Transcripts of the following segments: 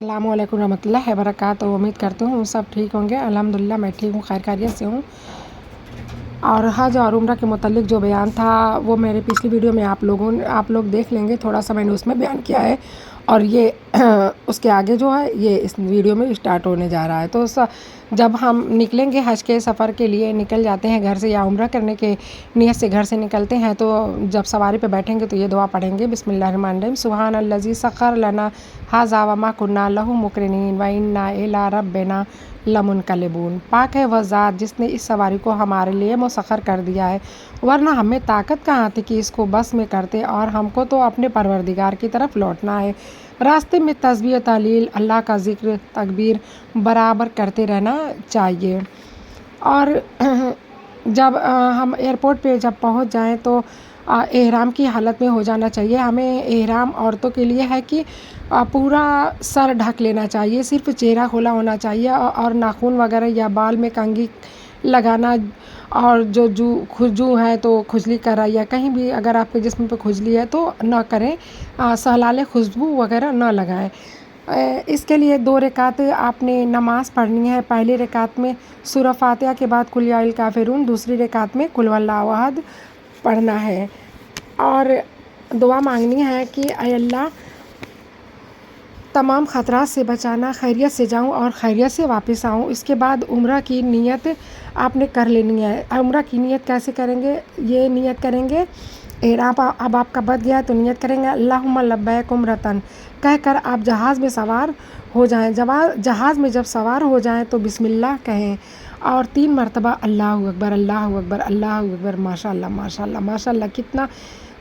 अस्सलामुअलैकुम रहमतुल्लाहि वबरकातुहू। उम्मीद करती हूँ सब ठीक होंगे। अल्हम्दुलिल्लाह मैं ठीक हूँ, खैर खैरियत से हूँ। और हज और उम्रा के मुतालिक जो बयान था वो मेरे पिछली वीडियो में आप लोग देख लेंगे। थोड़ा सा मैंने उसमें बयान किया है और ये उसके आगे जो है ये इस वीडियो में स्टार्ट होने जा रहा है। तो जब हम निकलेंगे हज के सफ़र के लिए, निकल जाते हैं घर से या उम्रा करने के नियत से घर से निकलते हैं, तो जब सवारी पे बैठेंगे तो ये दुआ पढ़ेंगे, बिस्मिल्लाहिर्रहमानिर्रहीम, सुब्हानल्लज़ी सख़्ख़र लना हाज़ा व मा कुन्ना लहू मुक़रिनीन व इन्ना इला रब्बिना लमुनक़लिबून। पाक है वह ज़ात जिसने इस सवारी को हमारे लिए मुसख़्ख़र कर दिया है, वरना हमें ताकत कहाँ थी कि इसको बस में करते, और हमको तो अपने परवरदिगार की तरफ लौटना है। रास्ते में तस्बीह तहलील अल्लाह का ज़िक्र तकबीर बराबर करते रहना चाहिए। और जब हम एयरपोर्ट पे जब पहुंच जाएं तो एहराम की हालत में हो जाना चाहिए। हमें एहराम औरतों के लिए है कि पूरा सर ढक लेना चाहिए, सिर्फ चेहरा खुला होना चाहिए, और नाखून वगैरह या बाल में कंघी लगाना, और जो खुजू है तो खुजली करा या कहीं भी अगर आपके जिस्म पे खुजली है तो ना करें, सहलाले खुशबू वगैरह ना लगाएं। इसके लिए 2 रकात आपने नमाज़ पढ़नी है। पहली रकात में सूरह फातिहा के बाद कुल या अल काफ़िरून, दूसरी रकात में कुल वल्लाहु अहद पढ़ना है और दुआ मांगनी है कि ऐ अल्लाह तमाम ख़तरात से बचाना, खैरियत से जाऊं और खैरियत से वापस आऊं। इसके बाद उम्रा की नियत आपने कर लेनी है। उम्रा की नियत कैसे करेंगे? ये नियत करेंगे, एहराम अब आपका बच गया तो नियत करेंगे अल्लाहुम्मा लब्बैक उम्रतन कहकर आप जहाज़ में सवार हो जाएं। जहाज़ में जब सवार हो जाएं तो बिस्मिल्लाह कहें और 3 मरतबा अल्लाहु अकबर अल्लाहु अकबर अल्लाहु अकबर। माशाअल्लाह माशाअल्लाह माशाअल्लाह, कितना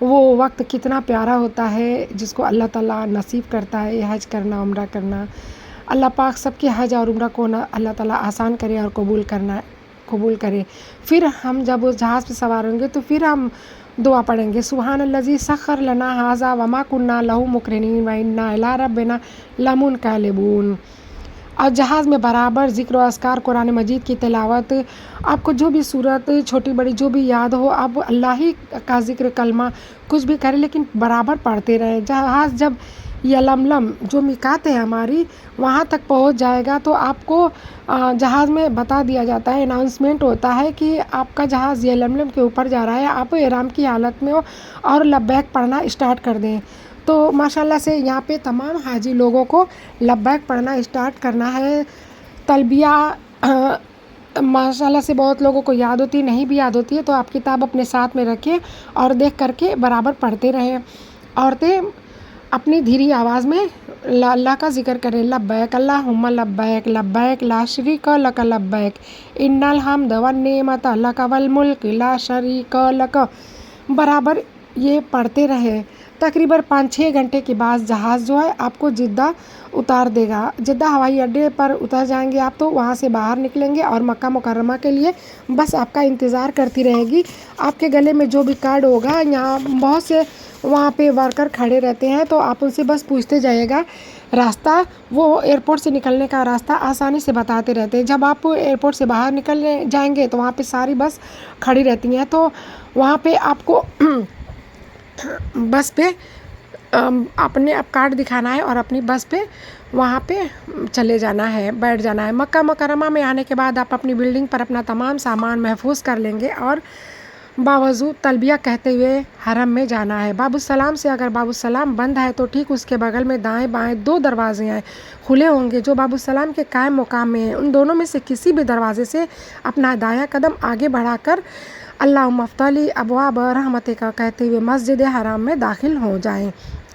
वो वक्त कितना प्यारा होता है जिसको अल्लाह ताला नसीब करता है हज करना, उम्रा करना। अल्लाह पाक सबके हज और उम्रा को अल्लाह ताला आसान करे और कबूल करे। फिर हम जब उस जहाज़ पे सवार होंगे तो फिर हम दुआ पढ़ेंगे, सुब्हानल्लज़ी सख़्ख़र लना हाज़ा व मा कुन्ना लहू मुक़रिनीन व इन्ना इला रब्बिना लमुनक़लिबून। और जहाज़ में बराबर ज़िक्र व अस्कार, कुरान मजीद की तिलावत, आपको जो भी सूरत छोटी बड़ी जो भी याद हो, आप अल्लाह ही का ज़िक्र कलमा कुछ भी करें लेकिन बराबर पढ़ते रहें। जहाज़ जब यलमलम जो मिकात है हमारी वहाँ तक पहुँच जाएगा तो आपको जहाज़ में बता दिया जाता है, अनाउंसमेंट होता है कि आपका जहाज़ यलमलम के ऊपर जा रहा है, आप एहराम की हालत में हो और लब्बैक पढ़ना स्टार्ट कर दें। तो माशाल्लाह से यहाँ पे तमाम हाजी लोगों को लब्बैक पढ़ना स्टार्ट करना है। तलबिया माशाल्लाह से बहुत लोगों को याद होती है, नहीं भी याद होती है तो आप किताब अपने साथ में रखें और देख करके बराबर पढ़ते रहें। औरतें अपनी धीरी आवाज़ में अल्लाह का ज़िक्र करें, लब्बैक अल्लाहुम्मा लब्बैक लब्बैक ला शरीका लक लब्बैक इन्नल हम्द वन नेमत लक वल मुल्क ला शरीका लक। बराबर ये पढ़ते रहे। तकरीबन 5-6 घंटे के बाद जहाज़ जो है आपको जिद्दा उतार देगा। जिद्दा हवाई अड्डे पर उतर जाएंगे आप, तो वहाँ से बाहर निकलेंगे और मक्का मुकर्रमा के लिए बस आपका इंतज़ार करती रहेगी। आपके गले में जो भी कार्ड होगा, यहाँ बहुत से वहाँ पे वर्कर खड़े रहते हैं तो आप उनसे बस पूछते जाइएगा रास्ता, वो एयरपोर्ट से निकलने का रास्ता आसानी से बताते रहते हैं। जब आप एयरपोर्ट से बाहर निकल जाएंगे तो वहाँ पे सारी बस खड़ी रहती हैं, तो वहाँ पे आपको बस पे अपने आप कार्ड दिखाना है और अपनी बस पे वहाँ पे चले जाना है, बैठ जाना है। मक्का मुकर्रमा में आने के बाद आप अपनी बिल्डिंग पर अपना तमाम सामान महफूज कर लेंगे और बावजूद तलबिया कहते हुए हरम में जाना है। बाबुसलाम से अगर बाबुसलाम बंद है तो ठीक उसके बगल में दाएं बाएं 2 दरवाजे हैं, खुले होंगे जो बाबुसलाम के कायम मुकाम में हैं। उन दोनों में से किसी भी दरवाजे से अपना दायां कदम आगे बढ़ाकर अल्लाहुम्मा अफ़्तली अबवाब रहमतिका कहते हुए मस्जिद हराम में दाखिल हो जाएं।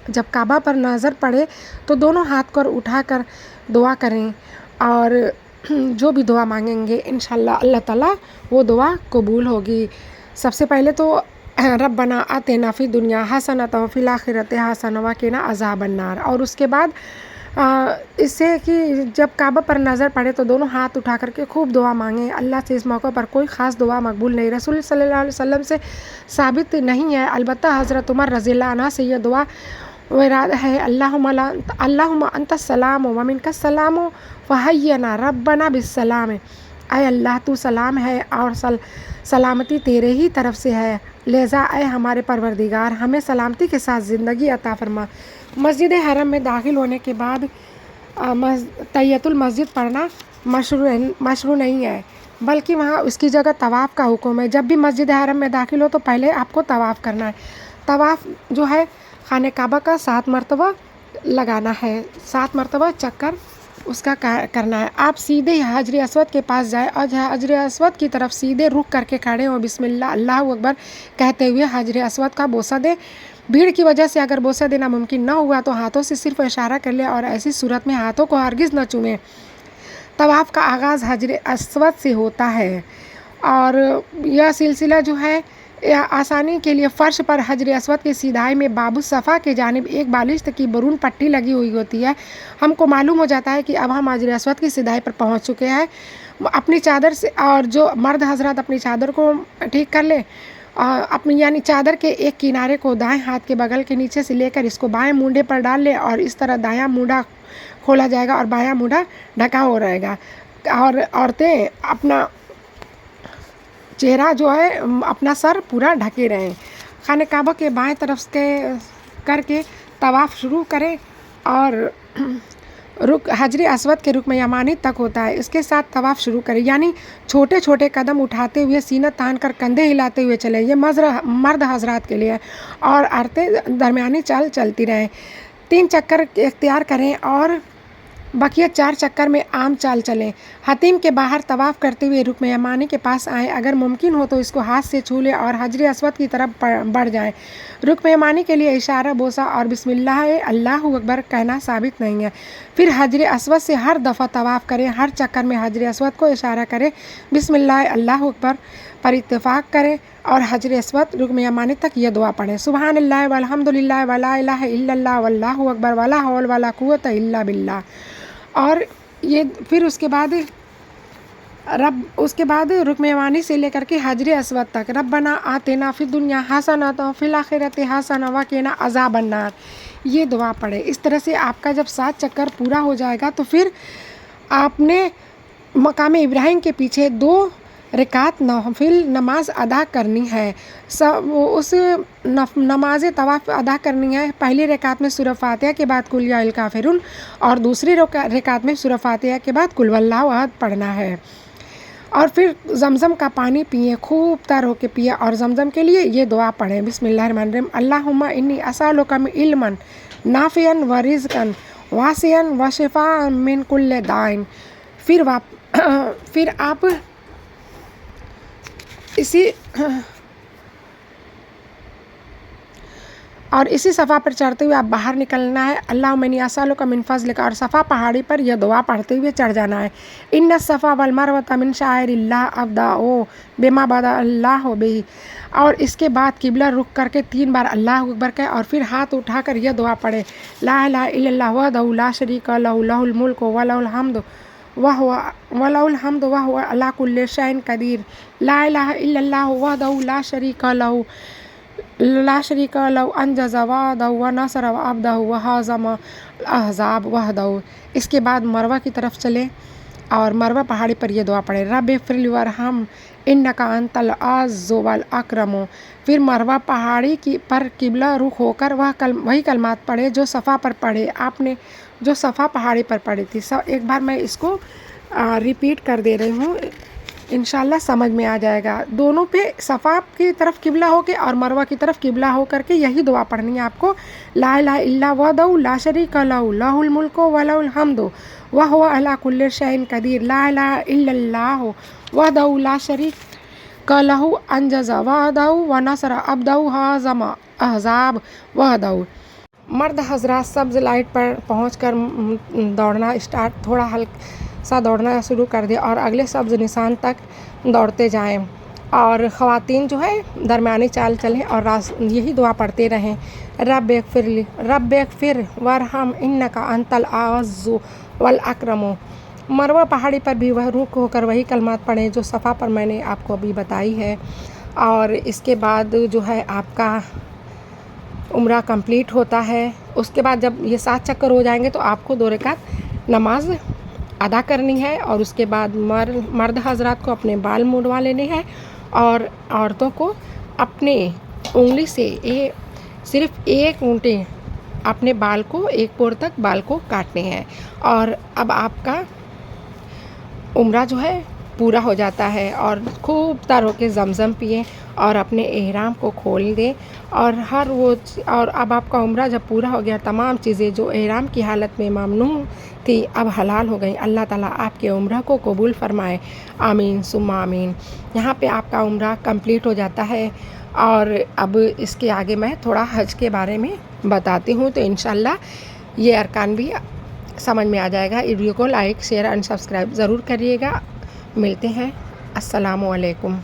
जब काबा पर नज़र पड़े तो दोनों हाथ को उठाकर दुआ करें और जो भी दुआ मांगेंगे इंशाअल्लाह अल्लाह ताला वो दुआ कबूल होगी। सबसे पहले तो रब्बना आतिना फी दुनिया हसनतन व फिल आखिरति हसनतन व क़िना अज़ाबन नार। और उसके बाद इससे कि जब काबा पर नज़र पड़े तो दोनों हाथ उठा करके खूब दुआ मांगें। अल्लाह से इस मौके पर कोई ख़ास दुआ मकबूल नहीं, रसूल सल्लल्लाहु अलैहि वसल्लम से साबित नहीं है, अलबत्ता हज़रत उमर रज़ियल्लाहु अन्हु से यह दुआ इरादा है, अल्लाहुम्मा अंतस्सलाम व मिनकस्सलाम फ़हय्यना रब्बना बिस्सलाम। ऐ अल्लाह तू सलाम है और सलामती तेरे ही तरफ से है, लिहाजा ऐ हमारे परवरदिगार हमें सलामती के साथ ज़िंदगी अता फरमा। मस्जिद हरम में दाखिल होने के बाद तहियतुल मस्जिद पढ़ना मशरू नहीं है, बल्कि वहाँ उसकी जगह तवाफ़ का हुक्म है। जब भी मस्जिद हरम में दाखिल हो तो पहले आपको तवाफ़ करना है। तवाफ़ जो है खाने काबा का 7 मरतबा लगाना है, 7 मरतबा चक्कर उसका करना है। आप सीधे हाजरी अस्वद के पास जाए और हाजरी अस्वद की तरफ सीधे रुख करके खड़े हो, बिस्मिल्लाह अल्लाहु अकबर कहते हुए हाजरी अस्वद का बोसा दे। भीड़ की वजह से अगर बोसा देना मुमकिन न हुआ तो हाथों से सिर्फ इशारा कर ले और ऐसी सूरत में हाथों को हरगिज़ न चूमें। तवाफ़ का आगाज़ हाजरी अस्वद से होता है और यह सिलसिला जो है आसानी के लिए फ़र्श पर हजर अस्वद के सीधाई में बाबू सफ़ा के जानिब एक बालिश्त की बरून पट्टी लगी हुई होती है। हमको मालूम हो जाता है कि अब हम हजर अस्वद की सीधाई पर पहुंच चुके हैं। अपनी चादर से, और जो मर्द हजरत अपनी चादर को ठीक कर ले, अपनी यानी चादर के एक किनारे को दाएं हाथ के बगल के नीचे से लेकर इसको बाएं मूंढे पर डाल ले और इस तरह दायां मूंढा खोला जाएगा और बायां मूंढा ढका हो रहेगा। और औरतें अपना चेहरा जो है, अपना सर पूरा ढके रहें। खाने काबा के बाएं तरफ के करके तवाफ़ शुरू करें और रुक हजर अस्वद के रुकन यमानी तक होता है। इसके साथ तवाफ़ शुरू करें, यानी छोटे छोटे कदम उठाते हुए, सीना तान कर कंधे हिलाते हुए चलें। ये मर्द हजरात के लिए है और औरतें दरमियानी चाल चलती रहें। 3 चक्कर इख्तियार करें और बकिया 4 चक्कर में आम चाल चलें। हतीम के बाहर तवाफ़ करते हुए रुकन यमानी के पास आएँ। अगर मुमकिन हो तो इसको हाथ से छू लें और हजर अस्वद की तरफ बढ़ जाएं। रुकन यमानी के लिए इशारा, बोसा और बिस्मिल्लाह अल्लाहु अकबर कहना साबित नहीं है। फिर हजर अस्वद से हर दफ़ा तवाफ़ करें। हर चक्कर में हजर अस्वद को इशारा करें, बिस्मिल्लाह अल्लाहु अकबर पर इत्तेफाक करें और हजर अस्वद रुकन यमानी तक ये दुआ पढ़ें, सुबहानल्लाह वल्हम्दुलिल्लाह वला इलाहा इल्लल्लाह वल्लाहु अकबर वला हौल वला कुव्वता इल्ला बिल्लाह। और ये फिर उसके बाद रुकन यमानी से लेकर के हजर अस्वद तक रब्बना आतिना फिद दुनिया हसनतन फिल आखिरति हसनतन व क़िना अज़ाबन नार, ये दुआ पढ़े। इस तरह से आपका जब 7 चक्कर पूरा हो जाएगा तो फिर आपने मकाम इब्राहिम के पीछे 2 रकात नफिल नमाज अदा करनी है। उस नमाज तवाफ़ अदा करनी है। पहली रकात में सूरह फातिहा के बाद कुल या अल काफिरून और दूसरी रकात में सूरह फातिहा के बाद कुल वल्लाहु अहद पढ़ना है। और फिर जमज़म का पानी पिए, खूब तर होके पिए और जमज़म के लिए ये दुआ पढ़ें, बिस्मिल्लाहिर्रहमानिर्रहीम अल्लाहुम्मा इन्नी असअलुका इल्मन नाफ़िअन व रिज़्क़न वासिअन व शिफ़ाअन मिन कुल्लि दाइन। फिर आप इसी सफ़ा पर चढ़ते हुए आप बाहर निकलना है। अल्लाहुम्मा इन्नी असअलुका मिन फ़ज़लिका, और सफ़ा पहाड़ी पर यह दुआ पढ़ते हुए चढ़ जाना है। इन्ना सफ़ा वल मरवता मिन शाइरिल्लाह अब्दाओ बिमा बदा अल्लाह बिही। और इसके बाद किबला रुख करके 3 बार अल्लाहु अकबर कहे और फिर हाथ उठाकर यह दुआ पढ़े, ला इलाहा इल्लल्लाह वहदहु ला शरीका लहु लहुल मुल्कु व लहुल हम्दु व हुवा अला कुल्लि शैइन कदीर, ला इलाहा इल्लल्लाह वहदहु ला शरीका लहु अंजज़ वअदहु व नसर अब्दहु व हज़म अहज़ाब वहदहु। इसके बाद मरवा की तरफ चले और मरवा पहाड़ी पर यह दुआ पढ़े, रब्बिग़फिरली वरहम इन्नका अंतल अज़्ज़ु वल अकरम। फिर मरवा पहाड़ी पर किबला रुख होकर वही कलमात पढ़े जो सफ़ा पर पढ़े, आपने जो सफ़ा पहाड़ी पर पढ़ी थी। एक बार मैं इसको रिपीट कर दे रही हूँ, इंशाल्लाह समझ में आ जाएगा। दोनों पे सफ़ा की तरफ किबला होके और मरवा की तरफ किबला हो करके यही दुआ पढ़नी है आपको, ला इलाहा इल्ला वहदहु ला शरीका लहु लहुल मुल्कु व लहुल हम्दु व हुवा अला कुल्लि शैइन कदीर, ला इलाहा इल्लल्लाह वहदहु ला शरीका लहु अंजज़ वअदहु व नसर अब्दहु हज़म अहज़ाब वहदहु। मर्द हजरात सब्ज़ लाइट पर पहुंचकर दौड़ना थोड़ा हल्का दौड़ना शुरू कर दिया और अगले सब्ज़ निशान तक दौड़ते जाएं। और ख़वातीन जो है दरमियानी चाल चलें और यही दुआ पढ़ते रहें, रब्बिग़फिर वरहम इन्नका अंतल अअज़्ज़ु वल अकरम। मरवा पहाड़ी पर भी वह रुक होकर वही कलमात पढ़ें जो सफ़ा पर मैंने आपको अभी बताई है। और इसके बाद जो है आपका उम्रा कंप्लीट होता है। उसके बाद जब ये 7 चक्कर हो जाएंगे तो आपको 2 रकात नमाज अदा करनी है और उसके बाद मर्द हजरात को अपने बाल मुड़वा लेने हैं और औरतों को अपने उंगली से सिर्फ 1 ऊँटे اپنے بال کو ایک پور تک بال کو کاٹنے ہیں، اور اب آپ کا عمرہ جو ہے پورا ہو جاتا ہے، اور خوب تر ہو کے زمزم پئیں اور اپنے احرام کو کھول دیں، اور اور اب آپ کا عمرہ جب پورا ہو گیا، تمام چیزیں جو احرام کی حالت میں ممنوع تھی اب حلال ہو گئیں۔ اللہ تعالیٰ آپ کے عمرہ کو قبول فرمائے، آمین ثم آمین۔ یہاں پہ آپ کا عمرہ کمپلیٹ ہو جاتا ہے، اور اب اس کے آگے میں تھوڑا حج کے بارے میں بتاتی ہوں، تو انشاءاللہ یہ ارکان بھی سمجھ میں آ جائے گا۔ ویڈیو کو لائک، شیئر اینڈ سبسکرائب ضرور کریے گا۔ ملتے ہیں، السلام علیکم۔